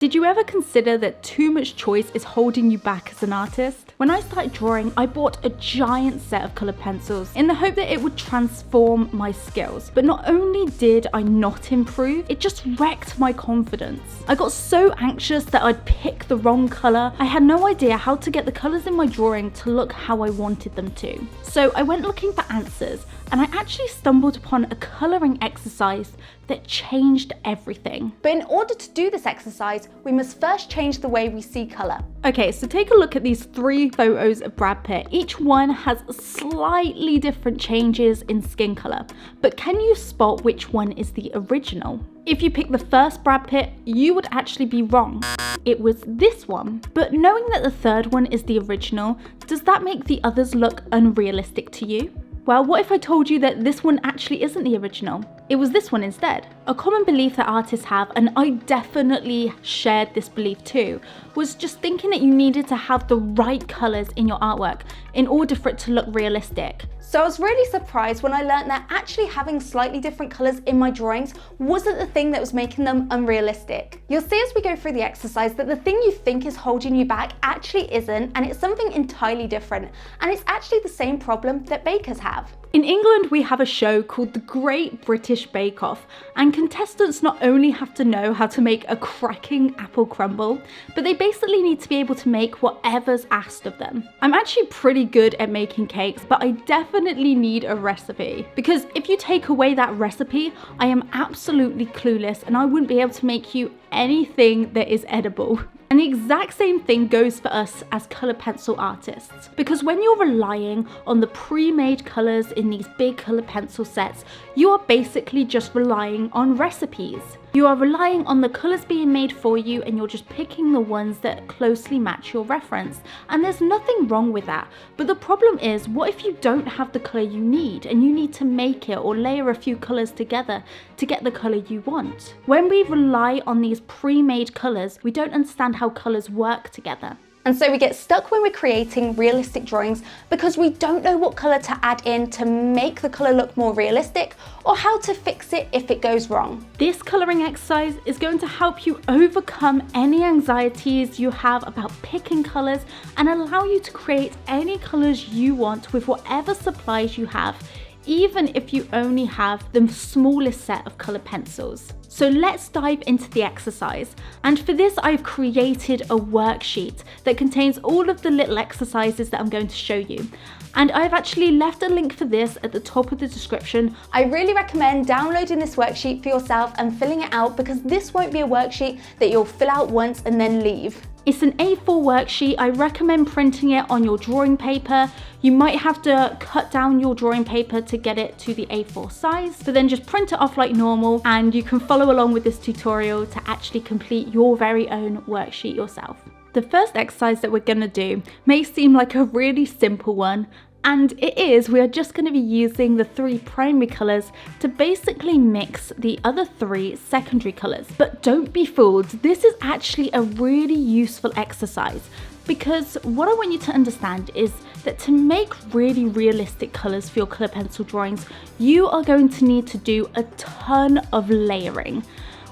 Did you ever consider that too much choice is holding you back as an artist? When I started drawing, I bought a giant set of colored pencils in the hope that it would transform my skills. But not only did I not improve, it just wrecked my confidence. I got so anxious that I'd pick the wrong color. I had no idea how to get the colors in my drawing to look how I wanted them to. So I went looking for answers, and I actually stumbled upon a coloring exercise that changed everything. But in order to do this exercise, we must first change the way we see color. Okay, so take a look at these 3 photos of Brad Pitt. Each one has slightly different changes in skin color, but can you spot which one is the original? If you pick the first Brad Pitt, you would actually be wrong. It was this one. But knowing that the third one is the original, does that make the others look unrealistic to you? Well, what if I told you that this one actually isn't the original? It was this one instead. A common belief that artists have, and I definitely shared this belief too, was just thinking that you needed to have the right colours in your artwork in order for it to look realistic. So I was really surprised when I learned that actually having slightly different colours in my drawings wasn't the thing that was making them unrealistic. You'll see as we go through the exercise that the thing you think is holding you back actually isn't, and it's something entirely different. And it's actually the same problem that bakers have. In England, we have a show called The Great British Bake Off, and contestants not only have to know how to make a cracking apple crumble, but they basically need to be able to make whatever's asked of them. I'm actually pretty good at making cakes, but I definitely need a recipe, because if you take away that recipe, I am absolutely clueless and I wouldn't be able to make you anything that is edible. And the exact same thing goes for us as colour pencil artists, because when you're relying on the pre-made colours in these big colour pencil sets, you are basically just relying on recipes. You are relying on the colours being made for you, and you're just picking the ones that closely match your reference. And there's nothing wrong with that. But the problem is, what if you don't have the colour you need and you need to make it or layer a few colours together to get the colour you want? When we rely on these pre-made colours, we don't understand how colours work together. And so we get stuck when we're creating realistic drawings because we don't know what colour to add in to make the colour look more realistic, or how to fix it if it goes wrong. This colouring exercise is going to help you overcome any anxieties you have about picking colours and allow you to create any colours you want with whatever supplies you have, even if you only have the smallest set of colour pencils. So let's dive into the exercise. And for this, I've created a worksheet that contains all of the little exercises that I'm going to show you. And I've actually left a link for this at the top of the description. I really recommend downloading this worksheet for yourself and filling it out, because this won't be a worksheet that you'll fill out once and then leave. It's an A4 worksheet. I recommend printing it on your drawing paper. You might have to cut down your drawing paper to get it to the A4 size, but then just print it off like normal, and you can follow along with this tutorial to actually complete your very own worksheet yourself. The first exercise that we're gonna do may seem like a really simple one, and it is. We are just going to be using the 3 primary colours to basically mix the other 3 secondary colours. But don't be fooled, this is actually a really useful exercise, because what I want you to understand is that to make really realistic colours for your colour pencil drawings, you are going to need to do a ton of layering.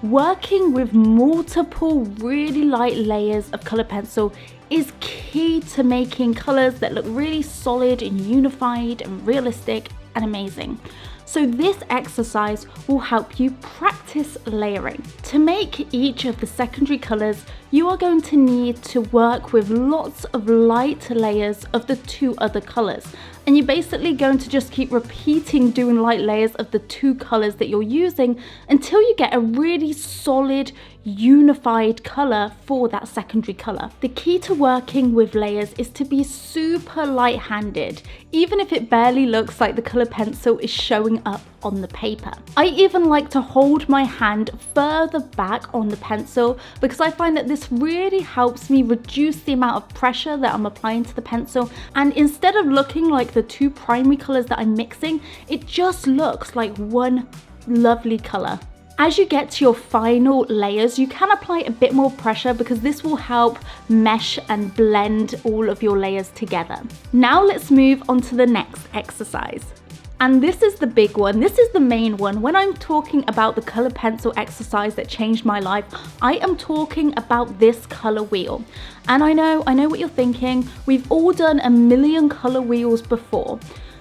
Working with multiple really light layers of colour pencil is key to making colours that look really solid and unified and realistic and amazing. So this exercise will help you practice layering. To make each of the secondary colours, you are going to need to work with lots of light layers of the 2 other colours. And you're basically going to just keep repeating doing light layers of the 2 colours that you're using until you get a really solid, unified colour for that secondary colour. The key to working with layers is to be super light-handed, even if it barely looks like the colour pencil is showing up on the paper. I even like to hold my hand further back on the pencil, because I find that this really helps me reduce the amount of pressure that I'm applying to the pencil, and instead of looking like the 2 primary colours that I'm mixing, it just looks like one lovely colour. As you get to your final layers, you can apply a bit more pressure, because this will help mesh and blend all of your layers together. Now let's move on to the next exercise. And this is the big one. This is the main one. When I'm talking about the color pencil exercise that changed my life, I am talking about this color wheel. And I know what you're thinking. We've all done a million color wheels before.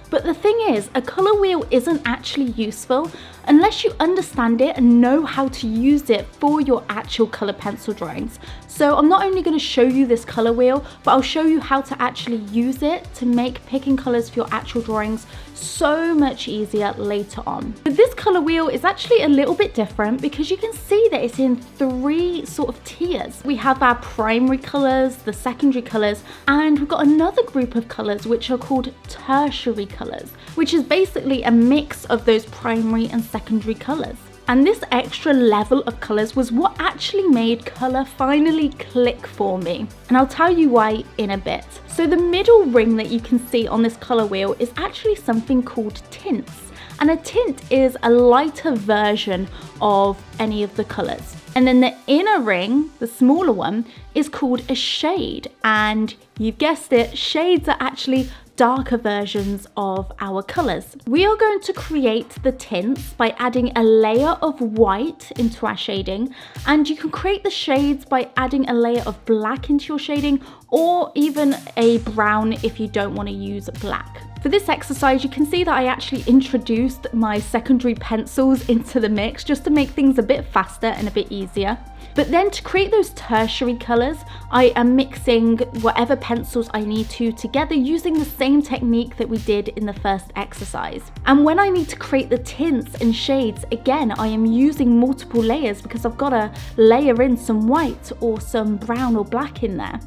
But the thing is, a color wheel isn't actually useful unless you understand it and know how to use it for your actual color pencil drawings. So I'm not only going to show you this color wheel, but I'll show you how to actually use it to make picking colors for your actual drawings so much easier later on. But this color wheel is actually a little bit different because you can see that it's in 3 sort of tiers. We have our primary colors, the secondary colors, and we've got another group of colors which are called tertiary colors, which is basically a mix of those primary and secondary colors. And this extra level of colors was what actually made color finally click for me. And I'll tell you why in a bit. So the middle ring that you can see on this color wheel is actually something called tints. And a tint is a lighter version of any of the colors. And then the inner ring, the smaller one, is called a shade. And you've guessed it, shades are actually darker versions of our colors. We are going to create the tints by adding a layer of white into our shading, and you can create the shades by adding a layer of black into your shading, or even a brown if you don't want to use black. For this exercise, you can see that I actually introduced my secondary pencils into the mix just to make things a bit faster and a bit easier. But then to create those tertiary colors, I am mixing whatever pencils I need to together using the same technique that we did in the first exercise. And when I need to create the tints and shades, again, I am using multiple layers because I've got to layer in some white or some brown or black in there.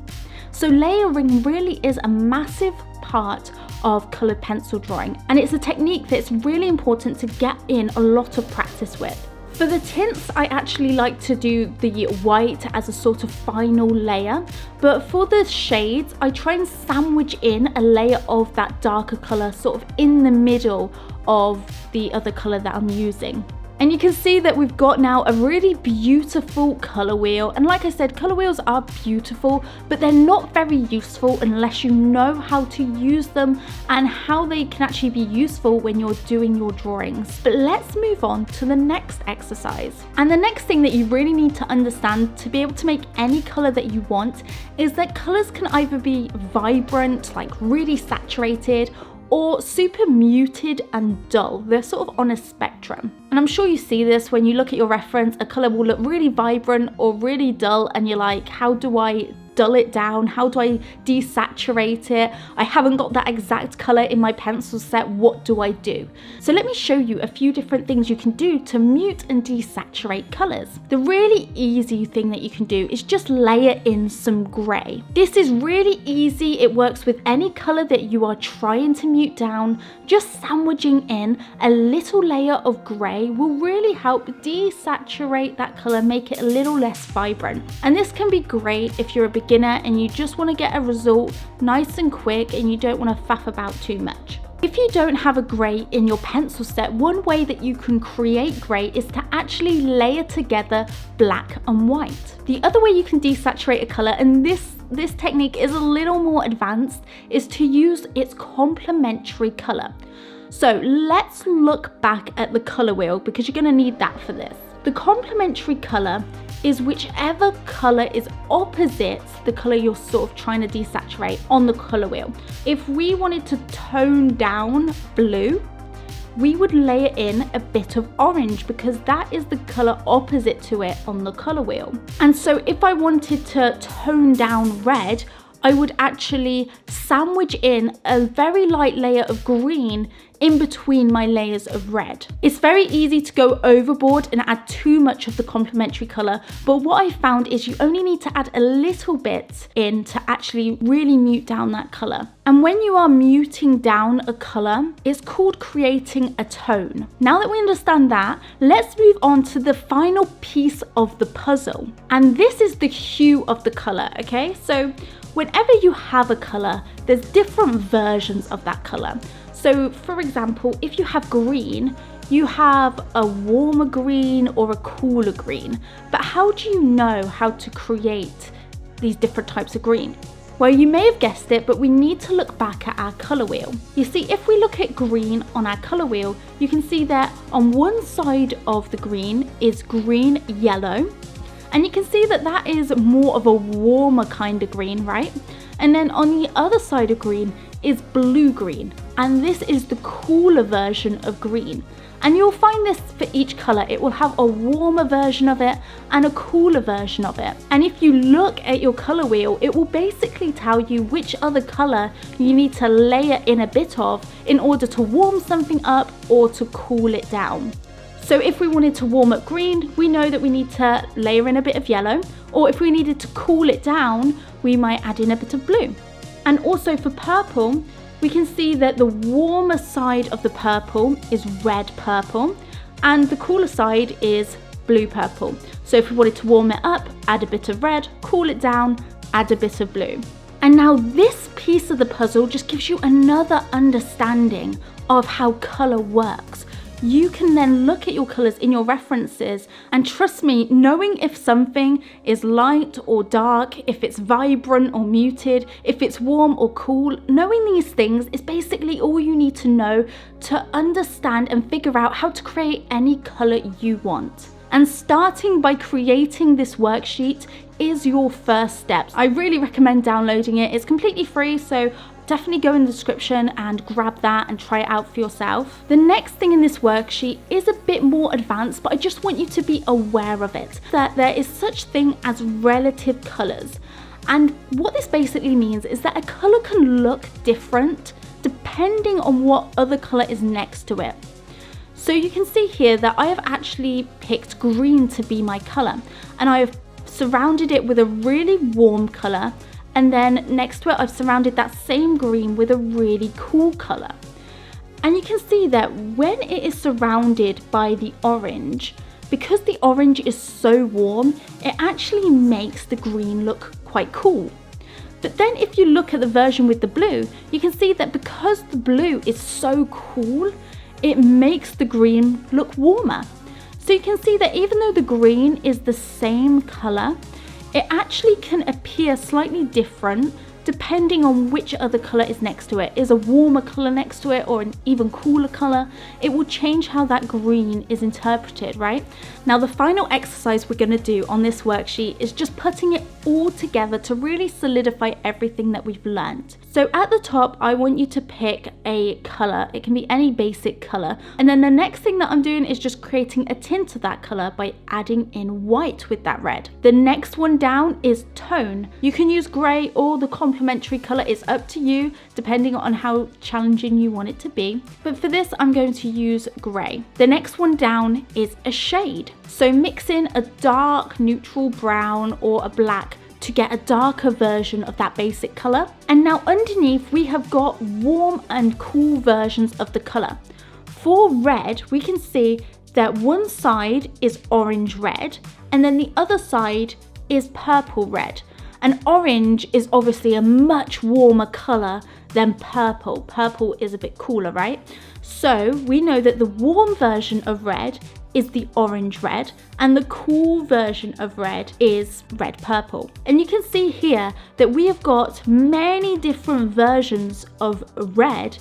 So layering really is a massive part of colored pencil drawing, and it's a technique that's really important to get in a lot of practice with. For the tints, I actually like to do the white as a sort of final layer, but for the shades, I try and sandwich in a layer of that darker color sort of in the middle of the other color that I'm using. And you can see that we've got now a really beautiful color wheel. And like I said, color wheels are beautiful, but they're not very useful unless you know how to use them and how they can actually be useful when you're doing your drawings. But let's move on to the next exercise. And the next thing that you really need to understand to be able to make any color that you want is that colors can either be vibrant, like really saturated, or super muted and dull. They're sort of on a spectrum. And I'm sure you see this when you look at your reference. A color will look really vibrant or really dull, and you're like, how do I dull it down? How do I desaturate it? I haven't got that exact color in my pencil set. What do I do? So let me show you a few different things you can do to mute and desaturate colors. The really easy thing that you can do is just layer in some gray. This is really easy. It works with any color that you are trying to mute down. Just sandwiching in a little layer of gray will really help desaturate that color, make it a little less vibrant. And this can be great if you're a beginner and you just want to get a result nice and quick and you don't want to faff about too much. If you don't have a grey in your pencil set, one way that you can create grey is to actually layer together black and white. The other way you can desaturate a colour, and this technique is a little more advanced, is to use its complementary colour. So let's look back at the colour wheel because you're going to need that for this. The complementary colour is whichever colour is opposite the colour you're sort of trying to desaturate on the colour wheel. If we wanted to tone down blue, we would layer in a bit of orange because that is the colour opposite to it on the colour wheel. And so if I wanted to tone down red, I would actually sandwich in a very light layer of green in between my layers of red. It's very easy to go overboard and add too much of the complementary colour, but what I found is you only need to add a little bit in to actually really mute down that colour. And when you are muting down a colour, it's called creating a tone. Now that we understand that, let's move on to the final piece of the puzzle. And this is the hue of the colour, okay? So whenever you have a colour, there's different versions of that colour. So for example, if you have green, you have a warmer green or a cooler green. But how do you know how to create these different types of green? Well, you may have guessed it, but we need to look back at our colour wheel. You see, if we look at green on our colour wheel, you can see that on one side of the green is green yellow, and you can see that that is more of a warmer kind of green, right? And then on the other side of green is blue green, and this is the cooler version of green. And you'll find this for each colour, it will have a warmer version of it and a cooler version of it. And if you look at your colour wheel, it will basically tell you which other colour you need to layer in a bit of in order to warm something up or to cool it down. So if we wanted to warm up green, we know that we need to layer in a bit of yellow, or if we needed to cool it down, we might add in a bit of blue. And also for purple, we can see that the warmer side of the purple is red purple and the cooler side is blue purple. So if we wanted to warm it up, add a bit of red, cool it down, add a bit of blue. And now this piece of the puzzle just gives you another understanding of how colour works. You can then look at your colours in your references, and trust me, knowing if something is light or dark, if it's vibrant or muted, if it's warm or cool, knowing these things is basically all you need to know to understand and figure out how to create any colour you want. And starting by creating this worksheet is your first step. I really recommend downloading it. It's completely free, so definitely go in the description and grab that and try it out for yourself. The next thing in this worksheet is a bit more advanced, but I just want you to be aware of it, that there is such thing as relative colours. And what this basically means is that a colour can look different depending on what other colour is next to it. So you can see here that I have actually picked green to be my colour, and I have surrounded it with a really warm colour, and then next to it I've surrounded that same green with a really cool colour. And you can see that when it is surrounded by the orange, because the orange is so warm, it actually makes the green look quite cool. But then if you look at the version with the blue, you can see that because the blue is so cool, it makes the green look warmer. So you can see that even though the green is the same colour, it actually can appear slightly different depending on which other colour is next to it. Is a warmer colour next to it or an even cooler colour? It will change how that green is interpreted, right? Now the final exercise we're going to do on this worksheet is just putting it all together to really solidify everything that we've learned. So at the top, I want you to pick a colour. It can be any basic colour. And then the next thing that I'm doing is just creating a tint of that colour by adding in white with that red. The next one down is tone. You can use grey or the complementary colour. It's up to you depending on how challenging you want it to be. But for this, I'm going to use grey. The next one down is a shade. So mix in a dark neutral brown or a black to get a darker version of that basic colour. And now underneath we have got warm and cool versions of the colour. For red, we can see that one side is orange red and then the other side is purple red. And orange is obviously a much warmer colour than purple. Purple is a bit cooler, right? So we know that the warm version of red is the orange red and the cool version of red is red purple. And you can see here that we have got many different versions of red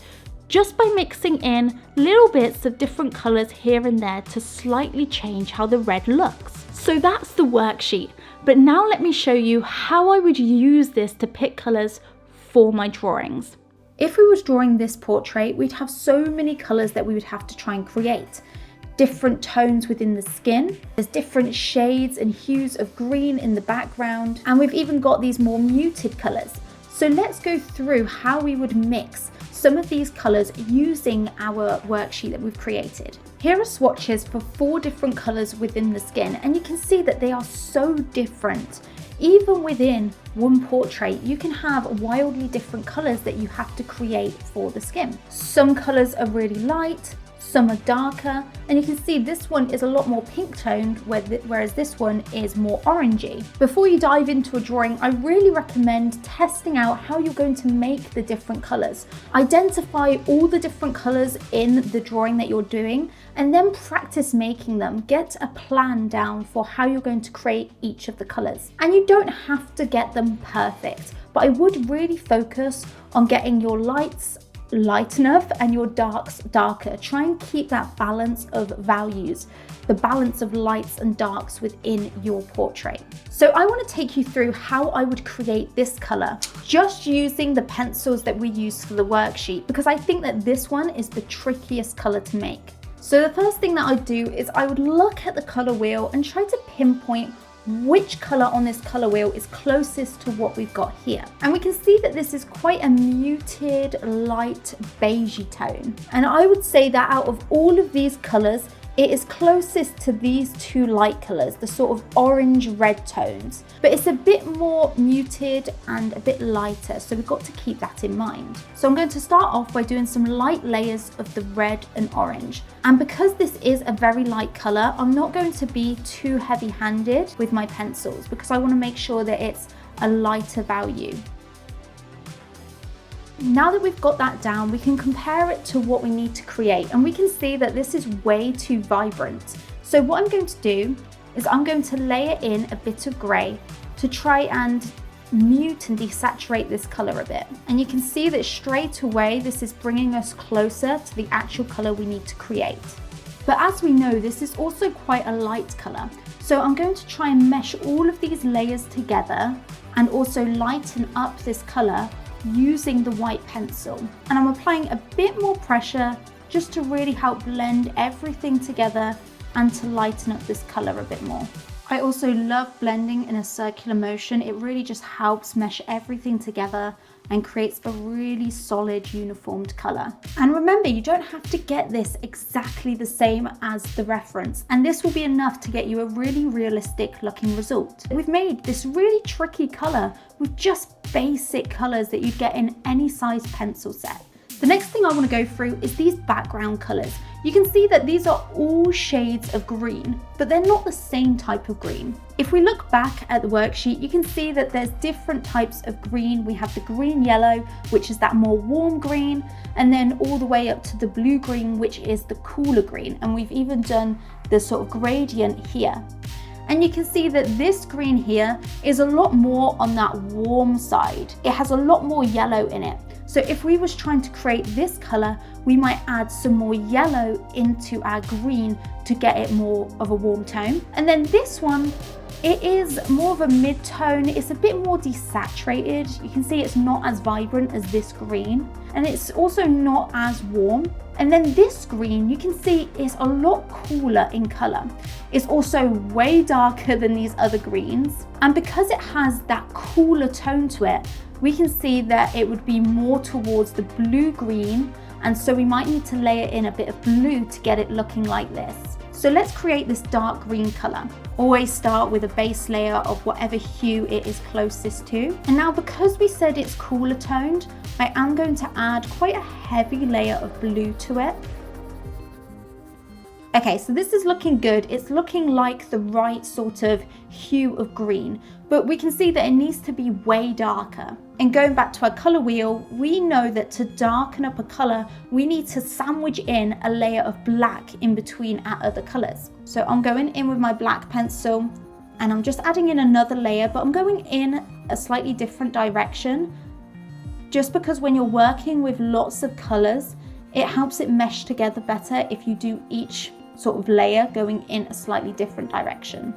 just by mixing in little bits of different colours here and there to slightly change how the red looks. So that's the worksheet, but now let me show you how I would use this to pick colours for my drawings. If we was drawing this portrait, we'd have so many colours that we would have to try and create. Different tones within the skin, there's different shades and hues of green in the background, and we've even got these more muted colours. So let's go through how we would mix some of these colours using our worksheet that we've created. Here are swatches for 4 different colours within the skin, and you can see that they are so different. Even within one portrait, you can have wildly different colours that you have to create for the skin. Some colours are really light, some are darker, and you can see this one is a lot more pink toned, whereas this one is more orangey. Before you dive into a drawing, I really recommend testing out how you're going to make the different colours. Identify all the different colours in the drawing that you're doing, and then practice making them. Get a plan down for how you're going to create each of the colours. And you don't have to get them perfect, but I would really focus on getting your lights light enough and your darks darker. Try and keep that balance of values, the balance of lights and darks within your portrait. So I want to take you through how I would create this color just using the pencils that we use for the worksheet, because I think that this one is the trickiest color to make. So the first thing that I do is I would look at the color wheel and try to pinpoint which color on this color wheel is closest to what we've got here. And we can see that this is quite a muted light beigey tone. And I would say that out of all of these colors, it is closest to these two light colors, the sort of orange red tones, but it's a bit more muted and a bit lighter, so we've got to keep that in mind. So I'm going to start off by doing some light layers of the red and orange. And because this is a very light color, I'm not going to be too heavy-handed with my pencils because I want to make sure that it's a lighter value. Now that we've got that down, we can compare it to what we need to create, and we can see that this is way too vibrant. So what I'm going to do is I'm going to layer in a bit of grey to try and mute and desaturate this colour a bit. And you can see that straight away this is bringing us closer to the actual colour we need to create. But as we know, this is also quite a light colour. So I'm going to try and mesh all of these layers together and also lighten up this colour using the white pencil. And I'm applying a bit more pressure just to really help blend everything together and to lighten up this color a bit more. I also love blending in a circular motion. It really just helps mesh everything together and creates a really solid uniformed color. And remember, you don't have to get this exactly the same as the reference, and this will be enough to get you a really realistic looking result. We've made this really tricky color with just basic colors that you'd get in any size pencil set. The next thing I want to go through is these background colors. You can see that these are all shades of green, but they're not the same type of green. If we look back at the worksheet, you can see that there's different types of green. We have the green yellow, which is that more warm green, and then all the way up to the blue green, which is the cooler green. And we've even done the sort of gradient here. And you can see that this green here is a lot more on that warm side. It has a lot more yellow in it. So if we was trying to create this color, we might add some more yellow into our green to get it more of a warm tone. And then this one, it is more of a mid-tone. It's a bit more desaturated. You can see it's not as vibrant as this green, and it's also not as warm. And then this green, you can see, is a lot cooler in color. It's also way darker than these other greens. And because it has that cooler tone to it, we can see that it would be more towards the blue-green, and so we might need to layer in a bit of blue to get it looking like this. So let's create this dark green color. Always start with a base layer of whatever hue it is closest to. And now, because we said it's cooler toned, I am going to add quite a heavy layer of blue to it. Okay, so this is looking good. It's looking like the right sort of hue of green, but we can see that it needs to be way darker. And going back to our color wheel, we know that to darken up a color, we need to sandwich in a layer of black in between our other colors. So I'm going in with my black pencil and I'm just adding in another layer, but I'm going in a slightly different direction, just because when you're working with lots of colors, it helps it mesh together better if you do each sort of layer going in a slightly different direction.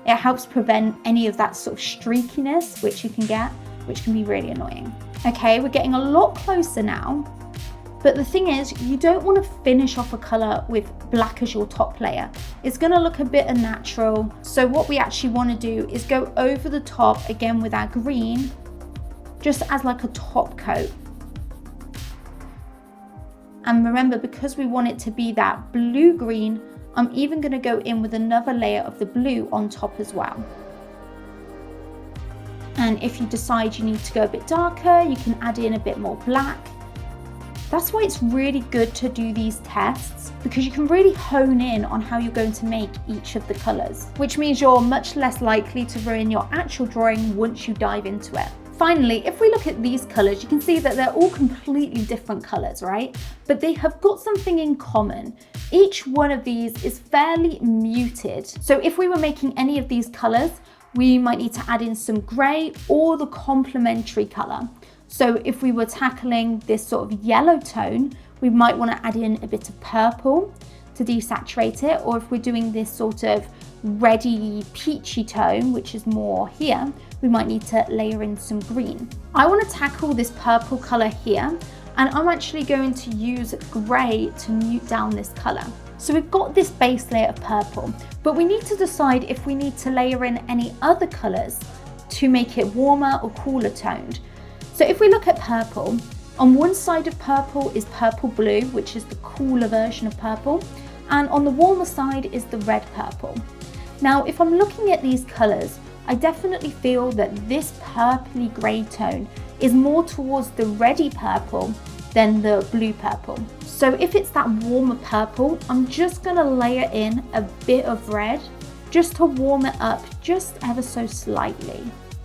It helps prevent any of that sort of streakiness which you can get, which can be really annoying. Okay, we're getting a lot closer now, but the thing is, you don't want to finish off a color with black as your top layer. It's going to look a bit unnatural. So what we actually want to do is go over the top again with our green, just as like a top coat. And remember, because we want it to be that blue-green, I'm even going to go in with another layer of the blue on top as well. And if you decide you need to go a bit darker, you can add in a bit more black. That's why it's really good to do these tests, because you can really hone in on how you're going to make each of the colours, which means you're much less likely to ruin your actual drawing once you dive into it. Finally, if we look at these colours, you can see that they're all completely different colours, right? But they have got something in common. Each one of these is fairly muted. So if we were making any of these colours, we might need to add in some grey or the complementary colour. So if we were tackling this sort of yellow tone, we might want to add in a bit of purple to desaturate it. Or if we're doing this sort of reddy peachy tone, which is more here, we might need to layer in some green. I want to tackle this purple colour here, and I'm actually going to use grey to mute down this colour. So we've got this base layer of purple, but we need to decide if we need to layer in any other colours to make it warmer or cooler toned. So if we look at purple, on one side of purple is purple blue, which is the cooler version of purple, and on the warmer side is the red purple. Now, if I'm looking at these colours, I definitely feel that this purpley grey tone is more towards the reddy purple than the blue purple. So if it's that warmer purple, I'm just gonna layer in a bit of red just to warm it up just ever so slightly.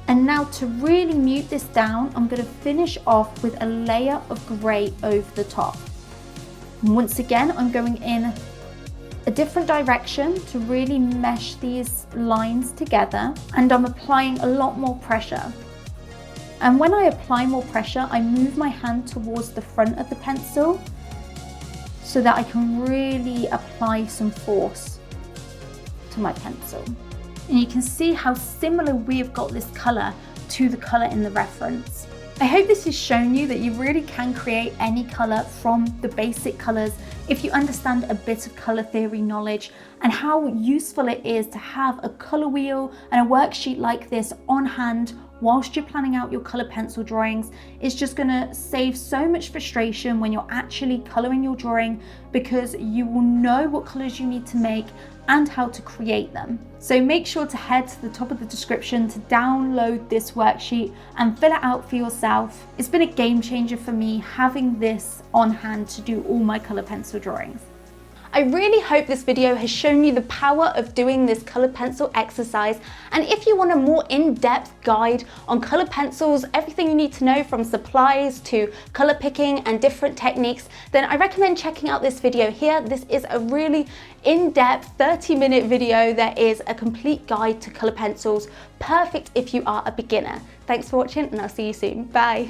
And now to really mute this down, I'm going to finish off with a layer of grey over the top. And once again, I'm going in a different direction to really mesh these lines together, and I'm applying a lot more pressure. And when I apply more pressure, I move my hand towards the front of the pencil so that I can really apply some force to my pencil. And you can see how similar we have got this colour to the colour in the reference. I hope this has shown you that you really can create any colour from the basic colours if you understand a bit of colour theory knowledge, and how useful it is to have a colour wheel and a worksheet like this on hand whilst you're planning out your colour pencil drawings. It's just going to save so much frustration when you're actually colouring your drawing, because you will know what colours you need to make and how to create them. So make sure to head to the top of the description to download this worksheet and fill it out for yourself. It's been a game changer for me having this on hand to do all my colour pencil drawings. I really hope this video has shown you the power of doing this colour pencil exercise, and if you want a more in-depth guide on colour pencils, everything you need to know from supplies to colour picking and different techniques, then I recommend checking out this video here. This is a really in-depth 30-minute video that is a complete guide to colour pencils, perfect if you are a beginner. Thanks for watching, and I'll see you soon. Bye.